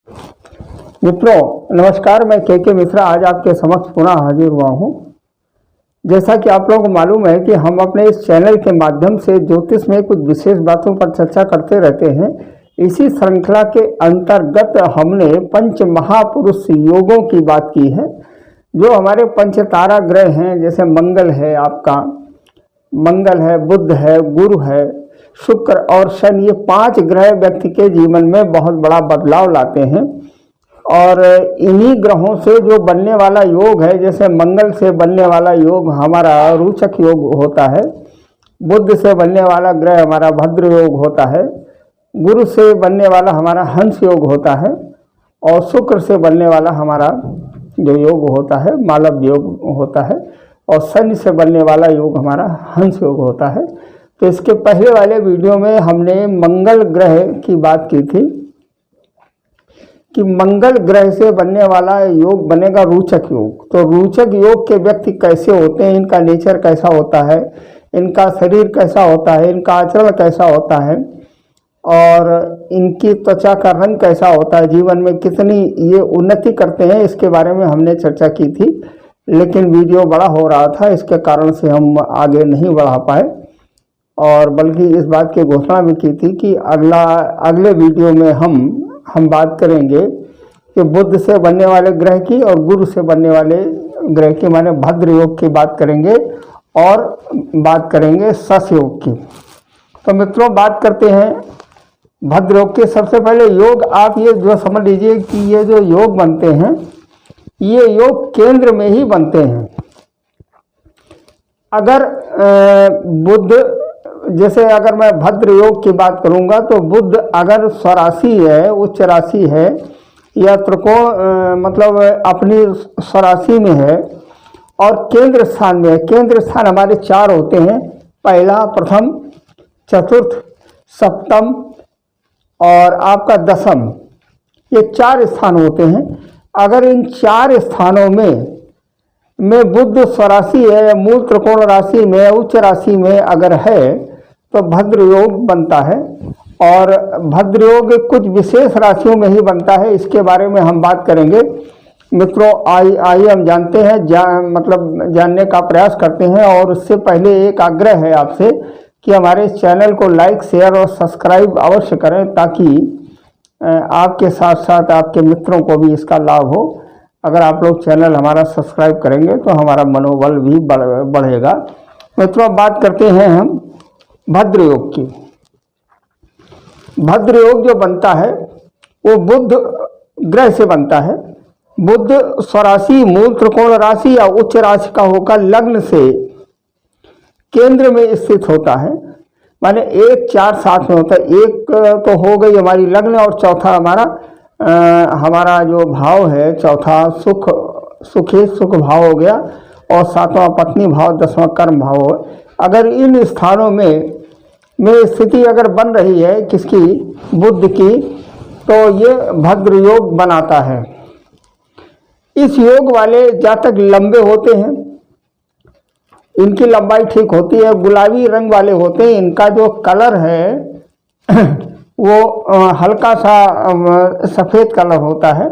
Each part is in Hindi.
मित्रों नमस्कार, मैं के मिश्रा आज आपके समक्ष पुनः हाजिर हुआ हूँ। जैसा कि आप लोगों को मालूम है कि हम अपने इस चैनल के माध्यम से ज्योतिष में कुछ विशेष बातों पर चर्चा करते रहते हैं। इसी श्रृंखला के अंतर्गत हमने पंच महापुरुष योगों की बात की है। जो हमारे पंच तारा ग्रह हैं, जैसे मंगल है, आपका मंगल है, बुध है, गुरु है, शुक्र और शनि, ये 5 ग्रह व्यक्ति के जीवन में बहुत बड़ा बदलाव लाते हैं। और इन्हीं ग्रहों से जो बनने वाला योग है, जैसे मंगल से बनने वाला योग हमारा रोचक योग होता है, बुध से बनने वाला ग्रह हमारा भद्र योग होता है, गुरु से बनने वाला हमारा हंस योग होता है, और शुक्र से बनने वाला हमारा जो योग होता है मालव योग होता है, और शनि से बनने वाला योग हमारा हंस योग होता है। तो इसके पहले वाले वीडियो में हमने मंगल ग्रह की बात की थी कि मंगल ग्रह से बनने वाला योग बनेगा रोचक योग। तो रोचक योग के व्यक्ति कैसे होते हैं, इनका नेचर कैसा होता है, इनका शरीर कैसा होता है, इनका आचरण कैसा होता है, और इनकी त्वचा का रंग कैसा होता है, जीवन में कितनी ये उन्नति करते हैं, इसके बारे में हमने चर्चा की थी। लेकिन वीडियो बड़ा हो रहा था, इसके कारण से हम आगे नहीं बढ़ा पाए, और बल्कि इस बात की घोषणा भी की थी कि अगले वीडियो में हम बात करेंगे कि बुध से बनने वाले ग्रह की और गुरु से बनने वाले ग्रह की, माने भद्र योग की बात करेंगे, और बात करेंगे शश योग की। तो मित्रों बात करते हैं भद्र योग के। सबसे पहले योग आप ये जो समझ लीजिए कि ये जो योग बनते हैं, ये योग केंद्र में ही बनते हैं। अगर बुध, जैसे अगर मैं भद्र योग की बात करूंगा तो बुध अगर स्वराशि है, उच्च राशि है, या त्रिकोण मतलब अपनी स्वराशि में है और केंद्र स्थान में है। केंद्र स्थान हमारे 4 होते हैं, पहला, प्रथम, चतुर्थ, सप्तम और आपका दशम, ये 4 स्थान होते हैं। अगर इन 4 स्थानों में बुध स्वराशि है, मूल त्रिकोण राशि में, उच्च राशि में अगर है तो भद्र योग बनता है। और भद्र योग कुछ विशेष राशियों में ही बनता है, इसके बारे में हम बात करेंगे। मित्रों आइए हम जानते हैं, जानने का प्रयास करते हैं। और उससे पहले एक आग्रह है आपसे कि हमारे चैनल को लाइक, शेयर और सब्सक्राइब अवश्य करें, ताकि आपके साथ साथ आपके मित्रों को भी इसका लाभ हो। अगर आप लोग चैनल हमारा सब्सक्राइब करेंगे तो हमारा मनोबल भी बढ़ेगा। मित्रों बात करते हैं हम भद्र योग की। भद्र योग जो बनता है वो बुध ग्रह से बनता है। बुध स्वराशि, मूल त्रिकोण राशि या उच्च राशि का होकर लग्न से केंद्र में स्थित होता है, माने 1, 4 साथ में होता है। एक तो हो गई हमारी लग्न, और चौथा हमारा जो भाव है, चौथा सुख भाव हो गया, और 7वां पत्नी भाव, 10वां कर्म भाव हो। अगर इन स्थानों में स्थिति अगर बन रही है किसकी, बुध की, तो ये भद्र योग बनाता है। इस योग वाले जातक लंबे होते हैं, इनकी लंबाई ठीक होती है, गुलाबी रंग वाले होते हैं। इनका जो कलर है वो हल्का सा सफ़ेद कलर होता है,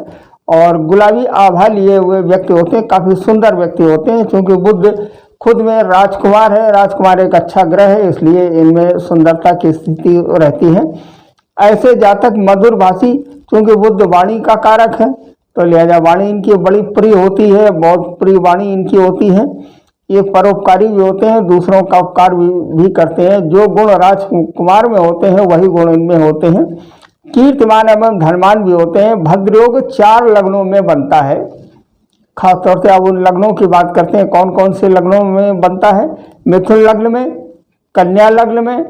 और गुलाबी आभा लिए हुए व्यक्ति होते हैं, काफ़ी सुंदर व्यक्ति होते हैं। क्योंकि बुध खुद में राजकुमार है, राजकुमार एक अच्छा ग्रह है, इसलिए इनमें सुंदरता की स्थिति रहती है। ऐसे जातक मधुर भाषी, क्योंकि बुध वाणी का कारक है, तो लिहाजा वाणी इनकी बड़ी प्रिय होती है, बहुत प्रिय वाणी इनकी होती है। ये परोपकारी भी होते हैं, दूसरों का उपकार भी करते हैं। जो गुण राजकुमार में होते हैं वही गुण इनमें होते हैं। कीर्तिमान एवं धनवान भी होते हैं। भद्र योग 4 लग्नों में बनता है। खासतौर से अब उन लग्नों की बात करते हैं, कौन कौन से लग्नों में बनता है। मिथुन लग्न में, कन्या लग्न में,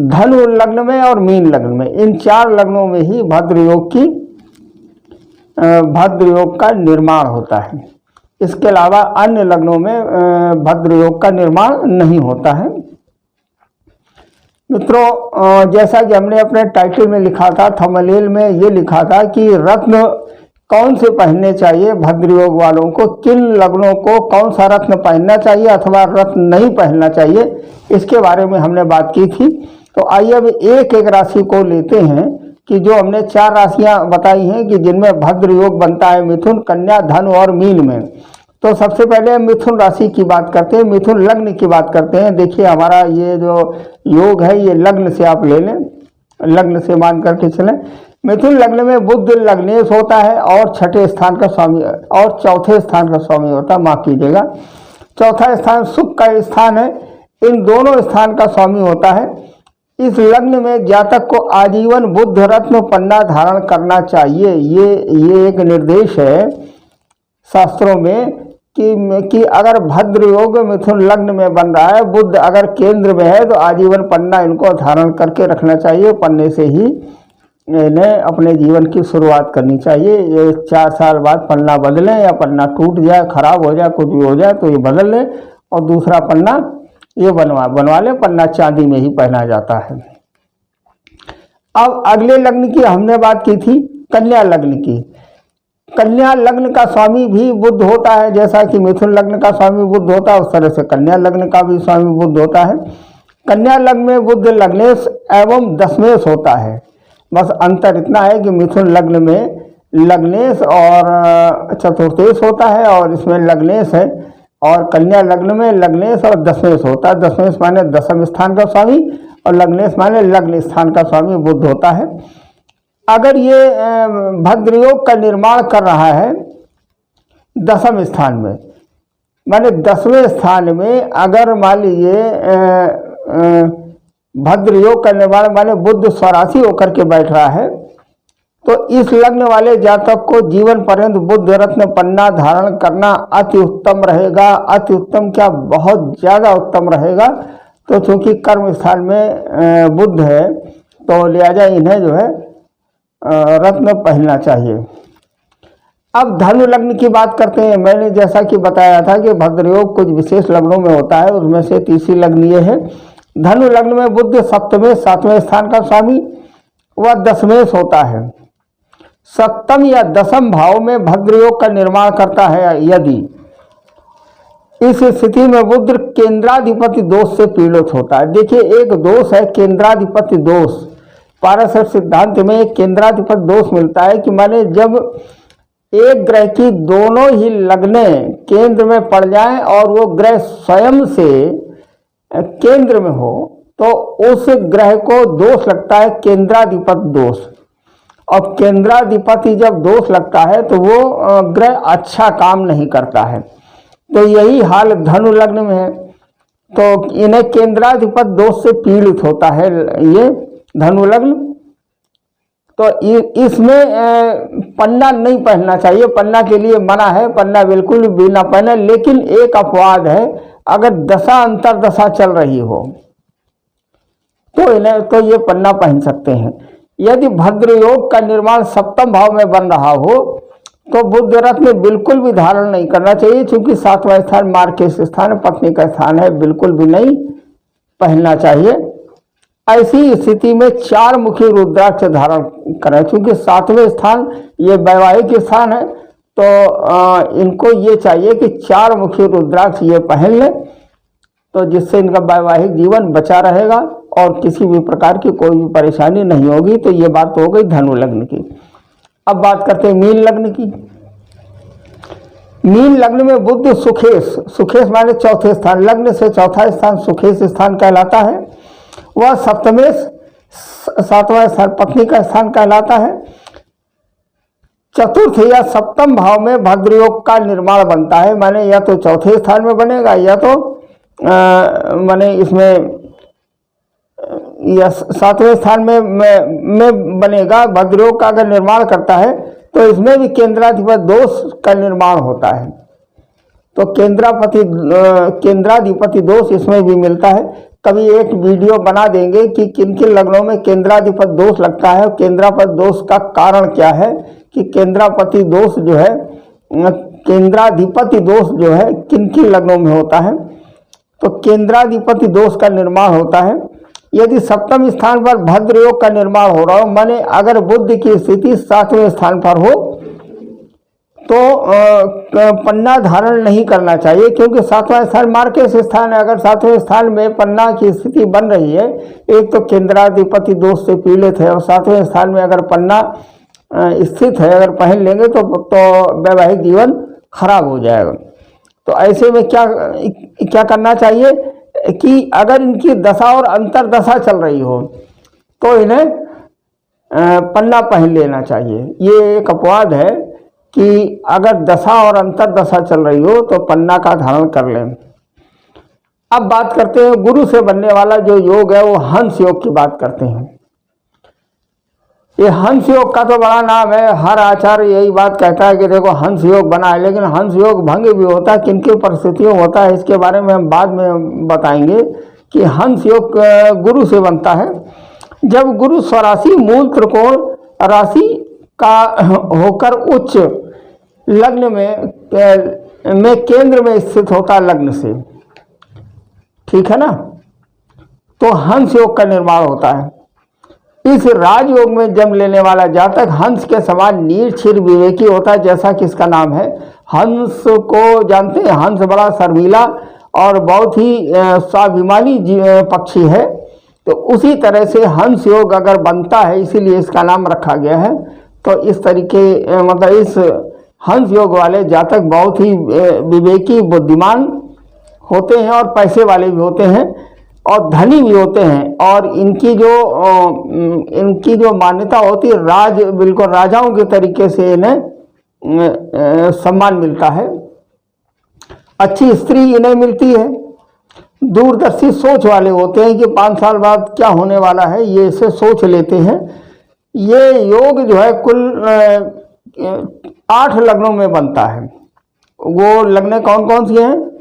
धनु लग्न में और मीन लग्न में। इन 4 लग्नों में ही भद्र योग का निर्माण होता है। इसके अलावा अन्य लग्नों में भद्र योग का निर्माण नहीं होता है। मित्रों जैसा कि हमने अपने टाइटल में लिखा था, थंबनेल में ये लिखा था कि रत्न कौन से पहनने चाहिए भद्र योग वालों को, किन लग्नों को कौन सा रत्न पहनना चाहिए अथवा रत्न नहीं पहनना चाहिए, इसके बारे में हमने बात की थी। तो आइए अब एक एक राशि को लेते हैं कि जो हमने 4 राशियां बताई हैं कि जिनमें भद्र योग बनता है मिथुन, कन्या, धन और मीन में। तो सबसे पहले मिथुन राशि की बात करते हैं, मिथुन लग्न की बात करते हैं। देखिए हमारा ये जो योग है ये लग्न से आप ले लें, लग्न से मान करके चलें। मिथुन लग्न में बुध लग्नेश होता है और छठे स्थान का स्वामी और चौथे स्थान का स्वामी होता है, माफ कीजिएगा। चौथा स्थान सुख का स्थान है, इन दोनों स्थान का स्वामी होता है। इस लग्न में जातक को आजीवन बुध रत्न पन्ना धारण करना चाहिए। ये एक निर्देश है शास्त्रों में कि अगर भद्र योग मिथुन लग्न में बन रहा है, बुध अगर केंद्र में है तो आजीवन पन्ना इनको धारण करके रखना चाहिए। पन्ने से ही इन्हें अपने जीवन की शुरुआत करनी चाहिए। ये 4 साल बाद पन्ना बदलें या पन्ना टूट जाए, खराब हो जाए, कुछ भी हो जाए तो ये बदल लें और दूसरा पन्ना ये बनवा ले। पन्ना चांदी में ही पहना जाता है। अब अगले लग्न की हमने बात की थी, कन्या लग्न की। कन्या लग्न का स्वामी भी बुध होता है, जैसा कि मिथुन लग्न का स्वामी बुध होता है उस तरह से कन्या लग्न का भी स्वामी बुध होता है। कन्या लग्न में बुध लग्नेश एवं दशमेश होता है। बस अंतर इतना है कि मिथुन लग्न में लग्नेश और चतुर्थेश होता है और इसमें लग्नेश है, और कन्या लग्न में लग्नेश और दशमेश होता है। दशमेश माने दशम स्थान का स्वामी और लग्नेश माने लग्न स्थान का स्वामी बुध होता है। अगर ये भद्र योग का निर्माण कर रहा है दशम स्थान में, माने 10वें स्थान में अगर मान लीजिए भद्र योग का निर्माण माने बुध स्वराशि होकर के बैठ रहा है, तो इस लग्न वाले जातक को जीवन पर्यंत बुध रत्न पन्ना धारण करना अति उत्तम रहेगा। अति उत्तम क्या, बहुत ज़्यादा उत्तम रहेगा। तो चूंकि कर्म स्थान में बुध है तो लिहाजा इन्हें जो है रत्न पहनना चाहिए। अब धनु लग्न की बात करते हैं। मैंने जैसा कि बताया था कि भद्र योग कुछ विशेष लग्नों में होता है, उसमें से तीसरी लग्न ये है। धनु लग्न में बुध सप्तमें 7वें स्थान का स्वामी वह दशमेश होता है। सप्तम या दशम भाव में भद्र योग का निर्माण करता है। यदि इस स्थिति में बुध केंद्राधिपति दोष से पीड़ित होता है। देखिए एक दोष है केंद्राधिपति दोष। पारसर सिद्धांत में एक केंद्राधिपति दोष मिलता है कि माने जब एक ग्रह की दोनों ही लग्नें केंद्र में पड़ जाएं और वो ग्रह स्वयं से केंद्र में हो तो उस ग्रह को दोष लगता है केंद्राधिपति दोष। और केंद्राधिपति जब दोष लगता है तो वो ग्रह अच्छा काम नहीं करता है। तो यही हाल धनु लग्न में है, तो इन्हें केंद्राधिपति दोष से पीड़ित होता है ये धनु लग्न। तो इसमें पन्ना नहीं पहनना चाहिए, पन्ना के लिए मना है, पन्ना बिल्कुल भी ना पहने। लेकिन एक अपवाद है, अगर दशा अंतर दशा चल रही हो तो इन्हें तो ये पन्ना पहन सकते हैं। यदि भद्र योग का निर्माण सप्तम भाव में बन रहा हो तो बुध रत्न बिल्कुल भी धारण नहीं करना चाहिए, क्योंकि 7वां स्थान मार्केश स्थान पत्नी का स्थान है, बिल्कुल भी नहीं पहनना चाहिए। ऐसी स्थिति में 4 मुखी रुद्राक्ष धारण करें, क्योंकि 7वें स्थान ये वैवाहिक स्थान है, तो इनको ये चाहिए कि 4 मुखी रुद्राक्ष ये पहन लें, तो जिससे इनका वैवाहिक जीवन बचा रहेगा और किसी भी प्रकार की कोई भी परेशानी नहीं होगी। तो ये बात हो गई धनु लग्न की। अब बात करते हैं मीन लग्न की। मीन लग्न में बुध सुखेश, सुखेश माने चौथे स्थान, लग्न से चौथा स्थान सुखेश स्थान कहलाता है। वह सप्तमेश 7वां स्थान पत्नी का स्थान कहलाता है। चतुर्थ या सप्तम भाव में भद्र योग का निर्माण बनता है, माने या तो चौथे स्थान में बनेगा या तो माने इसमें या 7वें स्थान में बनेगा। भद्र योग का अगर निर्माण करता है तो इसमें भी केंद्राधिपति दोष का निर्माण होता है। तो केंद्राधिपति दोष इसमें भी मिलता है। कभी एक वीडियो बना देंगे कि किन किन लग्नों में केंद्राधिपति दोष लगता है, केंद्राधिपति दोष का कारण क्या है, कि केंद्राधिपति दोष जो है किन किन लग्नों में होता है। तो केंद्राधिपति दोष का निर्माण होता है यदि सप्तम स्थान पर भद्र योग का निर्माण हो रहा हो, माने अगर बुध की स्थिति 7वें स्थान पर हो तो पन्ना धारण नहीं करना चाहिए, क्योंकि सातवां स्थान मार्केश स्थान है। अगर सातवें स्थान में पन्ना की स्थिति बन रही है, एक तो केंद्राधिपति दोष से पीड़ित है, और सातवें स्थान में अगर पन्ना स्थित है, अगर पहन लेंगे तो वैवाहिक जीवन खराब हो जाएगा। तो ऐसे में क्या करना चाहिए कि अगर इनकी दशा और अंतरदशा चल रही हो तो इन्हें पन्ना पहन लेना चाहिए। ये एक अपवाद है कि अगर दशा और अंतरदशा चल रही हो तो पन्ना का धारण कर लें। अब बात करते हैं गुरु से बनने वाला जो योग है, वो हंस योग की बात करते हैं। ये हंस योग का तो बड़ा नाम है, हर आचार्य यही बात कहता है कि देखो हंस योग बना है, लेकिन हंस योग भंग भी होता है, किन किन परिस्थितियों होता है इसके बारे में हम बाद में बताएंगे कि हंस योग गुरु से बनता है। जब गुरु स्वराशि मूल त्रिकोण राशि का होकर उच्च लग्न में केंद्र में स्थित होता है लग्न से, ठीक है ना, तो हंस योग का निर्माण होता है। इस राजयोग में जन्म लेने वाला जातक हंस के समान नीरक्षीर विवेकी होता है, जैसा कि इसका नाम है। हंस को जानते हैं, हंस बड़ा शर्मीला और बहुत ही स्वाभिमानी पक्षी है। तो उसी तरह से हंस योग अगर बनता है, इसीलिए इसका नाम रखा गया है। तो इस तरीके मतलब इस हंस योग वाले जातक बहुत ही विवेकी बुद्धिमान होते हैं और पैसे वाले भी होते हैं और धनी भी होते हैं, और इनकी जो मान्यता होती है बिल्कुल राजाओं के तरीके से इन्हें सम्मान मिलता है। अच्छी स्त्री इन्हें मिलती है। दूरदर्शी सोच वाले होते हैं कि 5 साल बाद क्या होने वाला है, ये इसे सोच लेते हैं। ये योग जो है कुल 8 लग्नों में बनता है। वो लग्न कौन कौन सी हैं?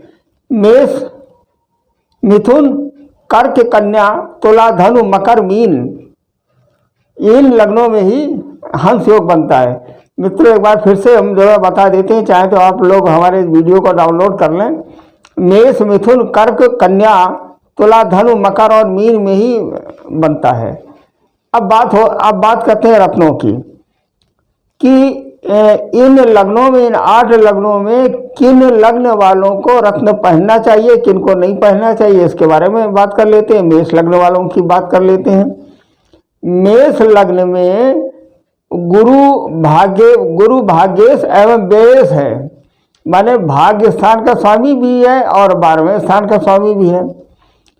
मेष, मिथुन, कर्क, कन्या, तुला, धनु, मकर, मीन। इन लग्नों में ही हंस योग बनता है। मित्रों, एक बार फिर से हम जो है बता देते हैं, चाहे तो आप लोग हमारे इस वीडियो को डाउनलोड कर लें। मेष, मिथुन, कर्क, कन्या, तुला, धनु, मकर और मीन में ही बनता है। अब बात करते हैं रत्नों की कि इन लग्नों में, इन 8 लग्नों में किन लग्न वालों को रत्न पहनना चाहिए, किन को नहीं पहनना चाहिए, इसके बारे में बात कर लेते हैं। मेष लग्न वालों की बात कर लेते हैं। मेष लग्न में गुरु भाग्येश एवं व्ययेश है, माने भाग्य स्थान का स्वामी भी है और 12वें स्थान का स्वामी भी है।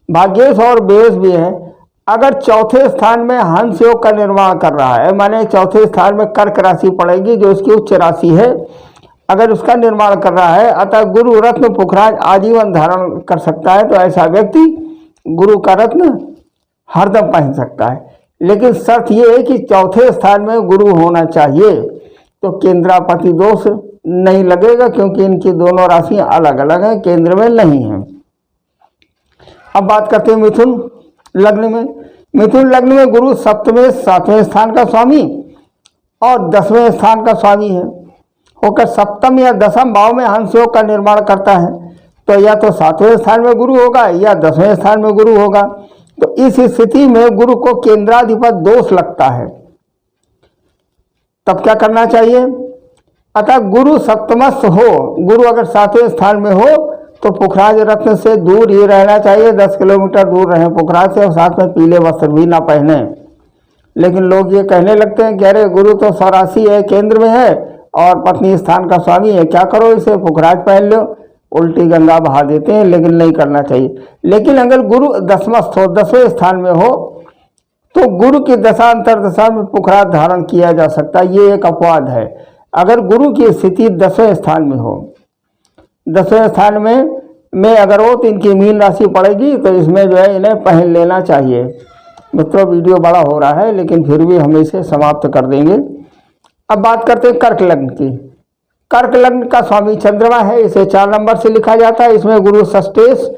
भाग्येश और व्ययेश भी है। अगर चौथे स्थान में हंस योग का निर्माण कर रहा है, माने चौथे स्थान में कर्क राशि पड़ेगी जो उसकी उच्च राशि है, अगर उसका निर्माण कर रहा है, अतः गुरु रत्न पुखराज आजीवन धारण कर सकता है। तो ऐसा व्यक्ति गुरु का रत्न हरदम पहन सकता है। लेकिन शर्त यह है कि चौथे स्थान में गुरु होना चाहिए, तो केंद्रापति दोष नहीं लगेगा, क्योंकि इनकी दोनों राशियां अलग अलग हैं, केंद्र में नहीं है। अब बात करते हैं मिथुन लग्न में। मिथुन लग्न में गुरु सप्तमें 7वें स्थान का स्वामी और 10वें स्थान का स्वामी है होकर सप्तम या 10वें भाव में हंस योग का निर्माण करता है। तो या तो 7वें स्थान में गुरु होगा या 10वें स्थान में गुरु होगा। तो इस स्थिति में गुरु को केंद्राधिपत दोष लगता है। तब क्या करना चाहिए? अतः गुरु सप्तमस्थ हो, गुरु अगर 7वें स्थान में हो तो पुखराज रत्न से दूर ही रहना चाहिए। 10 किलोमीटर दूर रहें पुखराज से, और साथ में पीले वस्त्र भी ना पहने। लेकिन लोग ये कहने लगते हैं कि अरे गुरु तो स्वराशि है, केंद्र में है और पत्नी स्थान का स्वामी है, क्या करो इसे पुखराज पहन लो, उल्टी गंगा बहा देते हैं। लेकिन नहीं करना चाहिए। लेकिन अगर गुरु दसमस्थ हो, 10वें स्थान में हो, तो गुरु की दशा अंतरदशा में पुखराज धारण किया जा सकता है। ये एक अपवाद है। अगर गुरु की स्थिति 10वें स्थान में हो, 10वें स्थान में अगर हो तो इनकी मीन राशि पड़ेगी, तो इसमें जो है इन्हें पहन लेना चाहिए। मित्रों, वीडियो बड़ा हो रहा है लेकिन फिर भी हम इसे समाप्त कर देंगे। अब बात करते हैं कर्क लग्न की। कर्क लग्न का स्वामी चंद्रमा है, इसे 4 नंबर से लिखा जाता है। इसमें गुरु षष्ठेश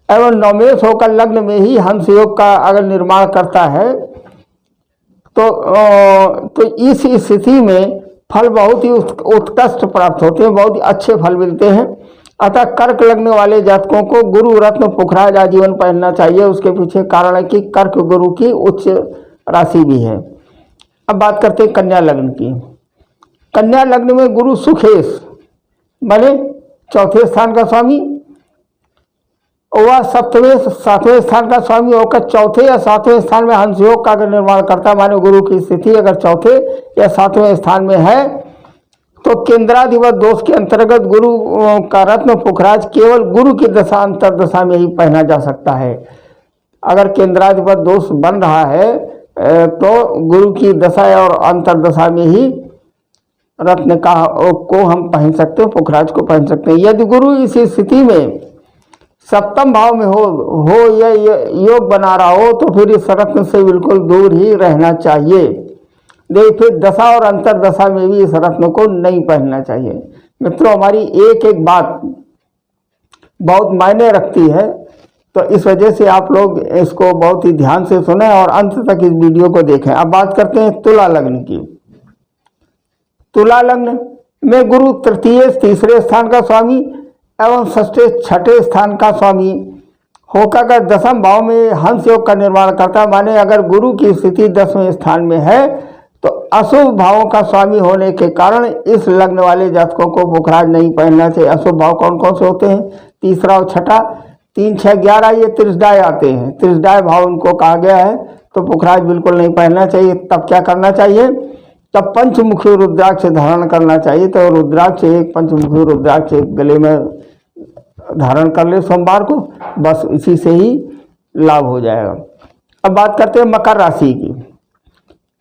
एवं नवमेश होकर लग्न में ही हंस योग का अगर निर्माण करता है तो इस स्थिति में फल बहुत ही उत्कृष्ट प्राप्त होते हैं, बहुत ही अच्छे फल मिलते हैं। अतः कर्क लग्न वाले जातकों को गुरु रत्न पुखराज आजीवन पहनना चाहिए। उसके पीछे कारण है कि कर्क गुरु की उच्च राशि भी है। अब बात करते हैं कन्या लग्न की। कन्या लग्न में गुरु सुखेश बने चौथे स्थान का स्वामी, वह सप्तवें सातवें स्थान का स्वामी होकर चौथे या सातवें स्थान में हंस योग का निर्माण करता, माने गुरु की स्थिति अगर चौथे या सातवें स्थान में है तो केंद्राधिपत दोष के अंतर्गत गुरु का रत्न पुखराज केवल गुरु की दशा अंतर दशा में ही पहना जा सकता है। अगर केंद्राधिपत दोष बन रहा है तो गुरु की दशा और अंतर दशा में ही रत्न का को हम पहन सकते हैं, पुखराज को पहन सकते हैं। यदि गुरु इस स्थिति में सप्तम भाव में हो या योग बना रहा हो तो फिर इस रत्न से बिल्कुल दूर ही रहना चाहिए। फिर दशा और अंतर दशा में भी इस रत्न को नहीं पहनना चाहिए। मित्रों, हमारी एक एक बात बहुत मायने रखती है, तो इस वजह से आप लोग इसको बहुत ही ध्यान से सुने और अंत तक इस वीडियो को देखें। अब बात करते हैं तुला लग्न की। तुला लग्न में गुरु तृतीय तीसरे स्थान का स्वामी एवं षष्ठे छठे स्थान का स्वामी होकर का दसम भाव में हंस योग का निर्माण करता, माने अगर गुरु की स्थिति 10वें स्थान में है तो अशुभ भावों का स्वामी होने के कारण इस लग्न वाले जातकों को पुखराज नहीं पहनना चाहिए। अशुभ भाव कौन कौन से होते हैं? तीसरा और छठा, 3, 6, 11 ये त्रिशदाय आते हैं। त्रिशदाय भाव उनको कहा गया है, तो पुखराज बिल्कुल नहीं पहनना चाहिए। तब क्या करना चाहिए? तब पंचमुखी रुद्राक्ष धारण करना चाहिए। तो रुद्राक्ष एक पंचमुखी रुद्राक्ष एक गले में धारण कर ले सोमवार को, बस इसी से ही लाभ हो जाएगा। अब बात करते हैं मकर राशि की।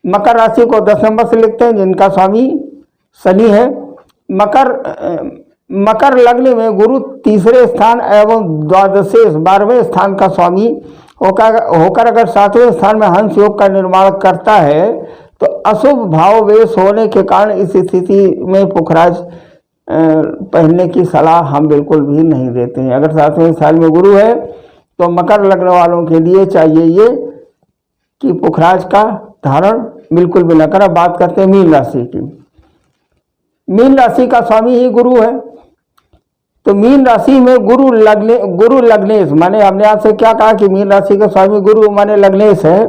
मकर राशि को 10 नंबर से लिखते हैं, जिनका स्वामी शनि है। मकर लग्न में गुरु तीसरे स्थान एवं द्वादशे 12वें स्थान का स्वामी होकर अगर 7वें स्थान में हंस योग का निर्माण करता है तो अशुभ भाव वेश होने के कारण इस स्थिति में पुखराज पहनने की सलाह हम बिल्कुल भी नहीं देते हैं। अगर 7वें स्थान में गुरु है तो मकर लग्न वालों के लिए चाहिए ये कि पुखराज का धारण बिल्कुल भी न करें। बात करते हैं मीन राशि की। मीन राशि का स्वामी ही गुरु है, तो मीन राशि में गुरु लग्नेश, माने हमने आपसे क्या कहा कि मीन राशि का स्वामी गुरु माने लग्नेश है,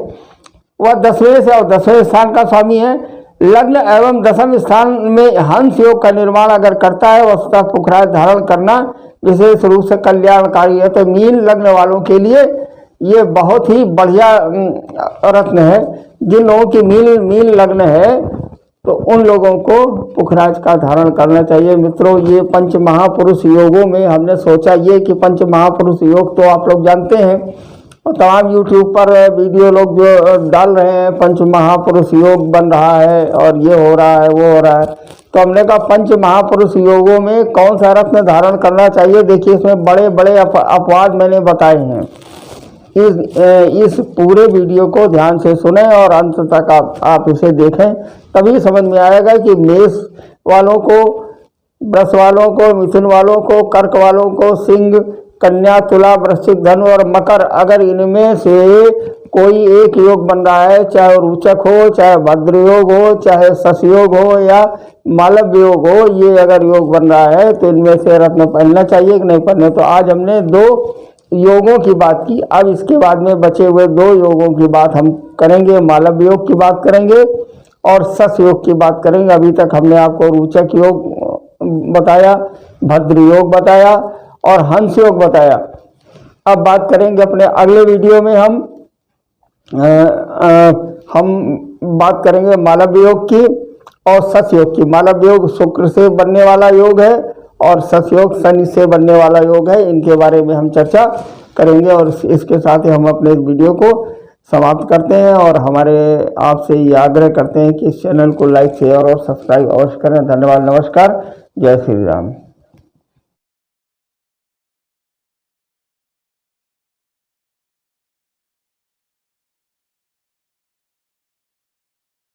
वह 10वें से और 10वें स्थान का स्वामी है। लग्न एवं 10वें स्थान में हंस योग का निर्माण अगर करता है, वस्तुतः पुखराज धारण करना विशेष रूप से कल्याणकारी है। तो मीन लग्न वालों के लिए ये बहुत ही बढ़िया रत्न है। जिन लोगों की मीन लग्न है तो उन लोगों को पुखराज का धारण करना चाहिए। मित्रों, ये पंच महापुरुष योगों में हमने सोचा ये कि पंच महापुरुष योग तो आप लोग जानते हैं और तमाम यूट्यूब पर वीडियो लोग जो डाल रहे हैं, पंच महापुरुष योग बन रहा है और ये हो रहा है वो हो रहा है, तो हमने कहा पंच महापुरुष योगों में कौन सा रत्न धारण करना चाहिए। देखिए, इसमें बड़े बड़े अपवाद मैंने बताए हैं। इस पूरे वीडियो को ध्यान से सुने और अंत तक आप इसे देखें, तभी समझ में आएगा कि मेष वालों को, वृष वालों को, मिथुन वालों को, कर्क वालों को, सिंह, कन्या, तुला, वृश्चिक, धनु और मकर, अगर इनमें से कोई एक योग बन रहा है, चाहे रोचक हो, चाहे भद्र योग हो, चाहे शश योग हो या मालव योग हो, ये अगर योग बन रहा है तो इनमें से रत्न पहनना चाहिए कि नहीं पहनना। तो आज हमने 2 योगों की बात की। अब इसके बाद में बचे हुए 2 योगों की बात हम करेंगे। मालव योग की बात करेंगे और शश योग की बात करेंगे। अभी तक हमने आपको रोचक योग बताया, भद्र योग बताया और हंस योग बताया। अब बात करेंगे अपने अगले वीडियो में हम बात करेंगे मालव योग की और शश योग की। मालव योग शुक्र से बनने वाला योग है और शश योग शनि से बनने वाला योग है। इनके बारे में हम चर्चा करेंगे और इसके साथ ही हम अपने इस वीडियो को समाप्त करते हैं और हमारे आपसे ये आग्रह करते हैं कि इस चैनल को लाइक, शेयर और सब्सक्राइब अवश्य करें। धन्यवाद, नमस्कार, जय श्री राम।